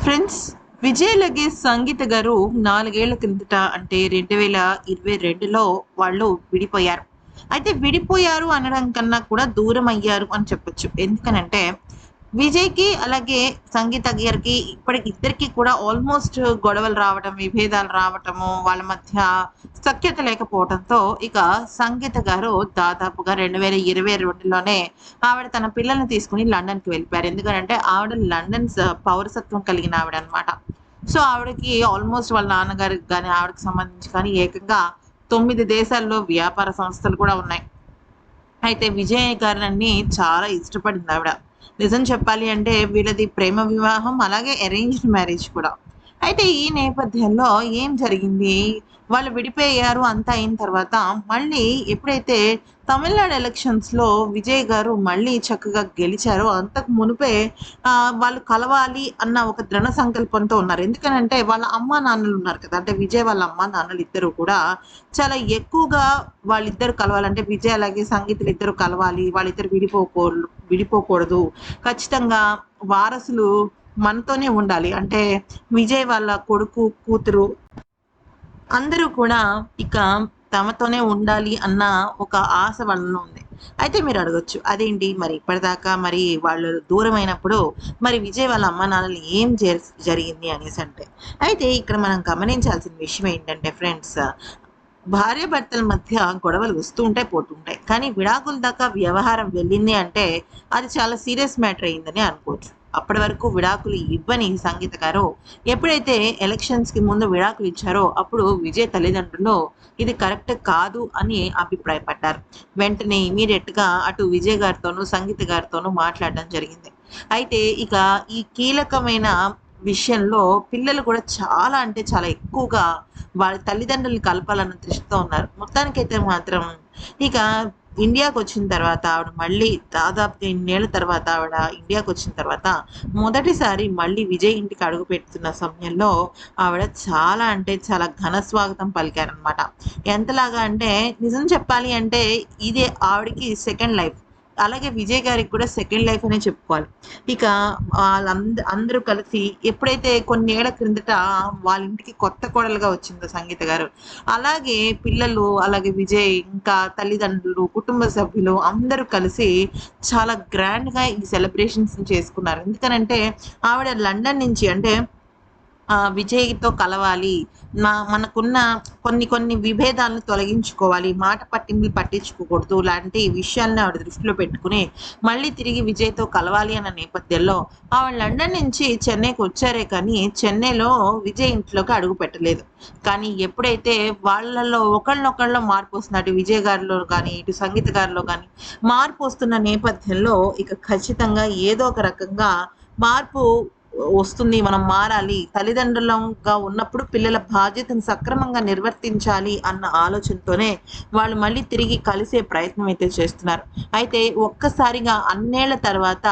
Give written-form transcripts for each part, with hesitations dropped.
Friends, Vijay luggage సంగీత గారు 4 ఏళ్ల కిందట అంటే 2022లో వాళ్ళు విడిపోయారు. అయితే విడిపోయారు అనడం కన్నా కూడా దూరమయ్యారు అని చెప్పొచ్చు. ఎందుకనంటే విజయ్‌కి అలాగే సంగీత గారికి ఇప్పటికి ఇద్దరికీ కూడా ఆల్మోస్ట్ గొడవలు రావటం, విభేదాలు రావటము, వాళ్ళ మధ్య సఖ్యత లేకపోవడంతో ఇక సంగీత గారు దాదాపుగా 2022లోనే ఆవిడ తన పిల్లల్ని తీసుకొని లండన్‌కి వెళ్ళిపోయారు. ఎందుకనంటే ఆవిడ లండన్ పౌరసత్వం కలిగిన ఆవిడనమాట. సో, ఆవిడకి ఆల్మోస్ట్ వాళ్ళ నాన్నగారికి గాని, ఆవిడకి సంబంధించి కానీ ఏకంగా 9 దేశాల్లో వ్యాపార సంస్థలు కూడా ఉన్నాయి. అయితే విజయ్ గారిని చాలా ఇష్టపడిందావిడ. నిజం చెప్పాలి అంటే వీళ్ళది ప్రేమ వివాహం, అలాగే అరేంజ్డ్ మ్యారేజ్ కూడా. అయితే ఈ నేపథ్యంలో ఏం జరిగింది? వాళ్ళు విడిపోయారు అంతా అయిన తర్వాత మళ్ళీ ఎప్పుడైతే తమిళనాడు ఎలక్షన్స్‌లో విజయ్ గారు మళ్ళీ చక్కగా గెలిచారో అంతకు మునుపే వాళ్ళు కలవాలి అన్న ఒక దృఢ సంకల్పంతో ఉన్నారు. ఎందుకనంటే వాళ్ళ అమ్మా నాన్నలు ఉన్నారు కదా! అంటే విజయ్ వాళ్ళ అమ్మా నాన్నలు ఇద్దరు కూడా చాలా ఎక్కువగా వాళ్ళిద్దరు కలవాలంటే విజయ్ అలాగే సంగీతలు ఇద్దరు కలవాలి. వాళ్ళిద్దరు విడిపోకూడదు. ఖచ్చితంగా వారసులు మనతోనే ఉండాలి. అంటే విజయ్ వాళ్ళ కొడుకు, కూతురు అందరూ కూడా ఇక తమతోనే ఉండాలి అన్న ఒక ఆశ వాళ్ళలో ఉంది. అయితే మీరు అడగొచ్చు, అదేంటి మరి ఇప్పటిదాకా మరి వాళ్ళు దూరమైనప్పుడు మరి విజయ్ వాళ్ళ అమ్మానాన్నలు ఏం జరిగింది అనేసంటే, అయితే ఇక్కడ మనం గమనించాల్సిన విషయం ఏంటంటే ఫ్రెండ్స్, భార్యాభర్తల మధ్య గొడవలు వస్తూ ఉంటాయి, పోతుంటాయి. కానీ విడాకుల దాకా వ్యవహారం వెళ్ళింది అంటే అది చాలా సీరియస్ మ్యాటర్ అయిందని అనుకోవచ్చు. అప్పటి వరకు విడాకులు ఇవ్వని సంగీత గారు ఎప్పుడైతే ఎలక్షన్స్‌కి ముందు విడాకులు ఇచ్చారో అప్పుడు విజయ్ తల్లిదండ్రులు ఇది కరెక్ట్ కాదు అని అభిప్రాయపడ్డారు. వెంటనే ఇమ్మీడియేట్‌గా అటు విజయ్ గారితోనూ, సంగీత గారితోనూ మాట్లాడడం జరిగింది. అయితే ఇక ఈ కీలకమైన విషయంలో పిల్లలు కూడా చాలా అంటే చాలా ఎక్కువగా వాళ్ళ తల్లిదండ్రుల్ని కలపాలన్న దృష్టితో ఉన్నారు. మొత్తానికైతే మాత్రం ఇక ఇండియాకొచ్చిన తర్వాత ఆవిడ మళ్ళీ దాదాపుగా ఇన్నేళ్ల తర్వాత ఆవిడ ఇండియాకొచ్చిన తర్వాత మొదటిసారి మళ్ళీ విజయ్ ఇంటికి అడుగుపెడుతున్న సమయంలో ఆవిడ చాలా అంటే చాలా ఘన స్వాగతం పలికారనమాట. ఎంతలాగా అంటే నిజం చెప్పాలి అంటే ఇదే ఆవిడకి సెకండ్ లైఫ్. అలాగే విజయ్ గారికి కూడా సెకండ్ లైఫ్ అనే చెప్పుకోవాలి. ఇక అందరూ కలిసి ఎప్పుడైతే కొన్నేళ్ల క్రిందట వాళ్ళ ఇంటికి కొత్త కోడలుగా వచ్చిందో సంగీత గారు, అలాగే పిల్లలు, అలాగే విజయ్, ఇంకా తల్లిదండ్రులు, కుటుంబ సభ్యులు అందరూ కలిసి చాలా గ్రాండ్‌గా ఈ సెలబ్రేషన్స్‌ని చేసుకున్నారు. ఎందుకనంటే ఆవిడ లండన్ నుంచి అంటే విజయ్‌తో కలవాలి. మనకున్న కొన్ని విభేదాలను తొలగించుకోవాలి. మాట పట్టింపులు పట్టించుకోకూడదు. లాంటి విషయాలను ఆవిడ దృష్టిలో పెట్టుకొని మళ్ళీ తిరిగి విజయ్‌తో కలవాలి అన్న నేపథ్యంలో ఆవిడ లండన్ నుంచి చెన్నైకి వచ్చారే కానీ చెన్నైలో విజయ్ ఇంట్లోకి అడుగు పెట్టలేదు. కానీ ఎప్పుడైతే వాళ్ళలో ఒకళ్ళనొకళ్ళలో మార్పొస్తుంది. అటు విజయ్ గారిలో గాని, ఇటు సంగీత గారిలో గాని మార్పొస్తున్న నేపథ్యంలో ఇక ఖచ్చితంగా ఏదో ఒక రకంగా మార్పు వస్తుంది. మనం మారాలి. తల్లిదండ్రులంగా ఉన్నప్పుడు పిల్లల బాధ్యతను సక్రమంగా నిర్వర్తించాలి అన్న ఆలోచనతోనే వాళ్ళు మళ్ళీ తిరిగి కలిసే ప్రయత్నం అయితే చేస్తున్నారు. అయితే ఒక్కసారిగా అన్నేళ్ల తర్వాత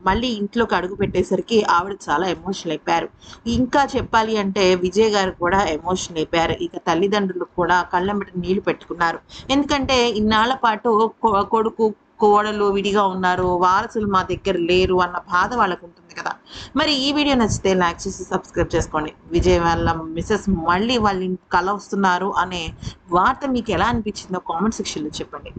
మళ్ళీ ఇంట్లోకి అడుగుపెట్టేసరికి ఆవిడ చాలా ఎమోషనల్ అయిపోయారు. ఇంకా చెప్పాలి అంటే విజయ్ గారు కూడా ఎమోషనల్ అయిపోయారు. ఇక తల్లిదండ్రులు కూడా కళ్ళెంబట నీళ్లు పెట్టుకున్నారు. ఎందుకంటే ఇన్నాళ్ల పాటు కొడుకు, కోడలు విడిగా ఉన్నారు. వారసులు మా దగ్గర లేరు అన్న బాధ వాళ్ళకుంటుంది కదా! మరి ఈ వీడియో నచ్చితే లైక్ చేసి సబ్స్క్రైబ్ చేసుకోండి. విజయ్ వాళ్ళ మిసెస్ మళ్ళీ వాళ్ళ కలవస్తున్నారు అనే వార్త మీకు ఎలా అనిపించిందో కామెంట్ సెక్షన్‌లో చెప్పండి.